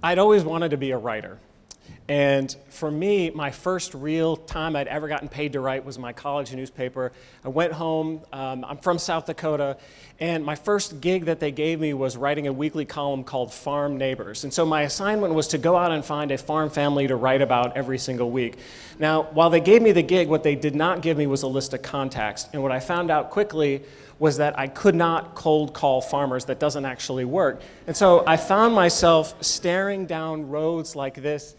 I'd always wanted to be a writer. And for me, my first real time I'd ever gotten paid to write was my college newspaper. I went home, I'm from South Dakota, and my first gig that they gave me was writing a weekly column called Farm Neighbors. And so my assignment was to go out and find a farm family to write about every single week. Now, while they gave me the gig, what they did not give me was a list of contacts. And what I found out quickly was that I could not cold call farmers. That doesn't actually work. And so I found myself staring down roads like this.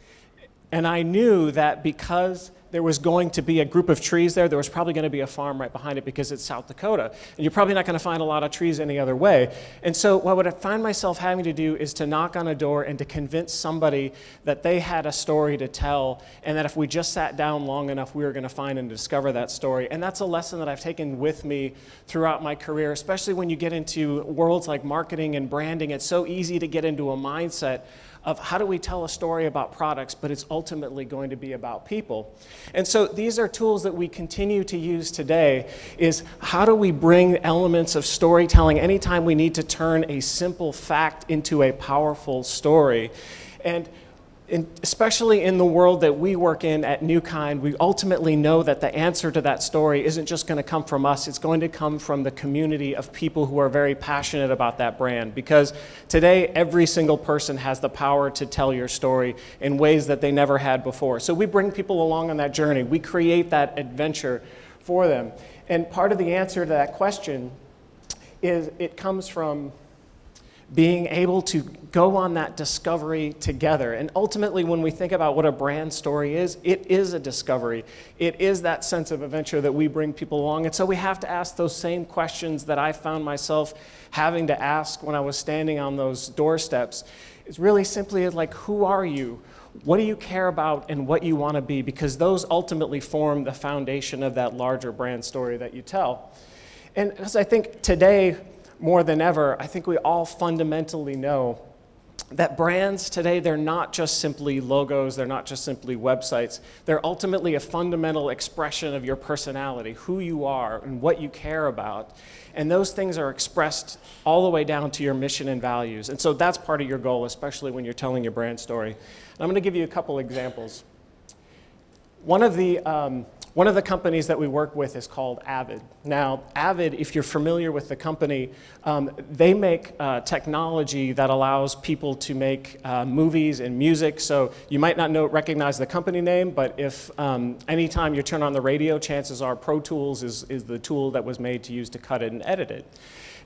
And I knew that because there was going to be a group of trees there was probably going to be a farm right behind it because it's South Dakota. And you're probably not going to find a lot of trees any other way. And so what I find myself having to do is to knock on a door and to convince somebody that they had a story to tell, and that if we just sat down long enough, we were going to find and discover that story. And that's a lesson that I've taken with me throughout my career, especially when you get into worlds like marketing and branding. It's so easy to get into a mindset of how do we tell a story about products, but it's ultimately going to be about people. And so these are tools that we continue to use today, is how do we bring elements of storytelling anytime we need to turn a simple fact into a powerful story. And especially in the world that we work in at New Kind, we ultimately know that the answer to that story isn't just going to come from us, it's going to come from the community of people who are very passionate about that brand. Because today, every single person has the power to tell your story in ways that they never had before. So we bring people along on that journey. We create that adventure for them. And part of the answer to that question is it comes from being able to go on that discovery together. And ultimately, when we think about what a brand story is, it is a discovery. It is that sense of adventure that we bring people along. And so we have to ask those same questions that I found myself having to ask when I was standing on those doorsteps. It's really simply like, who are you? What do you care about and what you want to be? Because those ultimately form the foundation of that larger brand story that you tell. And as I think today, more than ever, I think we all fundamentally know that brands today, they're not just simply logos, they're not just simply websites, they're ultimately a fundamental expression of your personality, who you are and what you care about. And those things are expressed all the way down to your mission and values. And so that's part of your goal, especially when you're telling your brand story. And I'm going to give you a couple examples. One of the companies that we work with is called Avid. Now, Avid, if you're familiar with the company, they make technology that allows people to make movies and music. So you might not recognize the company name, but if anytime you turn on the radio, chances are Pro Tools is the tool that was made to use to cut it and edit it.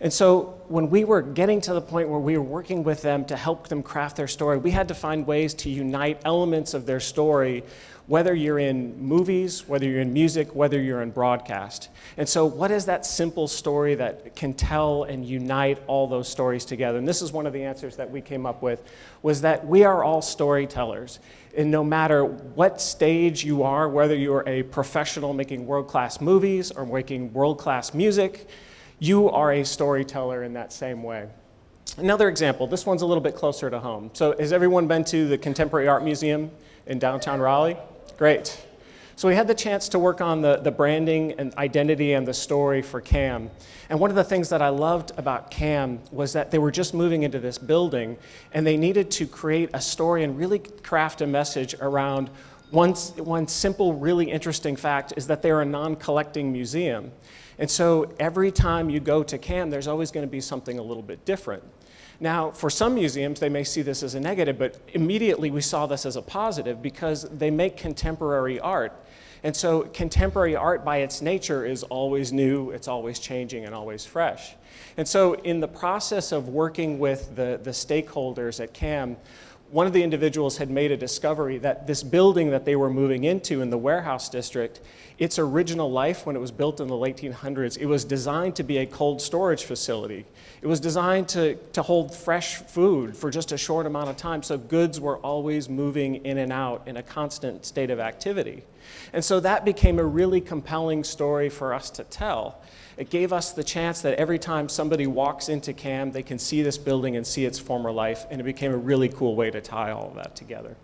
And so when we were getting to the point where we were working with them to help them craft their story, we had to find ways to unite elements of their story, whether you're in movies, whether you're in music, whether you're in broadcast. And so what is that simple story that can tell and unite all those stories together? And this is one of the answers that we came up with, was that we are all storytellers. And no matter what stage you are, whether you're a professional making world-class movies or making world-class music, you are a storyteller in that same way. Another example, this one's a little bit closer to home. So has everyone been to the Contemporary Art Museum in downtown Raleigh? Great. So we had the chance to work on the branding and identity and the story for CAM. And one of the things that I loved about CAM was that they were just moving into this building and they needed to create a story and really craft a message around one simple, really interesting fact is that they're a non-collecting museum. And so every time you go to CAM, there's always going to be something a little bit different. Now, for some museums, they may see this as a negative, but immediately we saw this as a positive because they make contemporary art. And so contemporary art by its nature is always new, it's always changing, and always fresh. And so in the process of working with the stakeholders at CAM, one of the individuals had made a discovery that this building that they were moving into in the warehouse district, its original life when it was built in the late 1800s, it was designed to be a cold storage facility. It was designed to hold fresh food for just a short amount of time, so goods were always moving in and out in a constant state of activity. And so that became a really compelling story for us to tell. It gave us the chance that every time somebody walks into CAM, they can see this building and see its former life, and it became a really cool way to tie all of that together.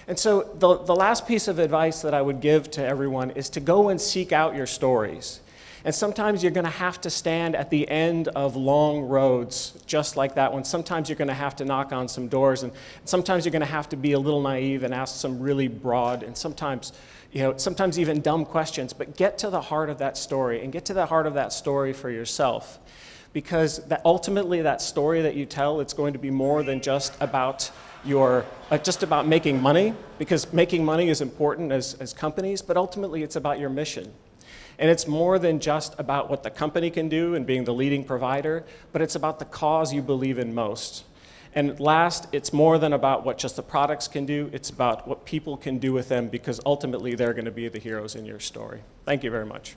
And so the last piece of advice that I would give to everyone is to go and seek out your stories. And sometimes you're going to have to stand at the end of long roads, just like that one. Sometimes you're going to have to knock on some doors, and sometimes you're going to have to be a little naive and ask some really broad and sometimes even dumb questions, but get to the heart of that story, and get to the heart of that story for yourself. Because ultimately that story that you tell, it's going to be more than just about making money, because making money is important as companies, but ultimately it's about your mission. And it's more than just about what the company can do and being the leading provider, but it's about the cause you believe in most. And last, it's more than about what just the products can do, it's about what people can do with them, because ultimately they're going to be the heroes in your story. Thank you very much.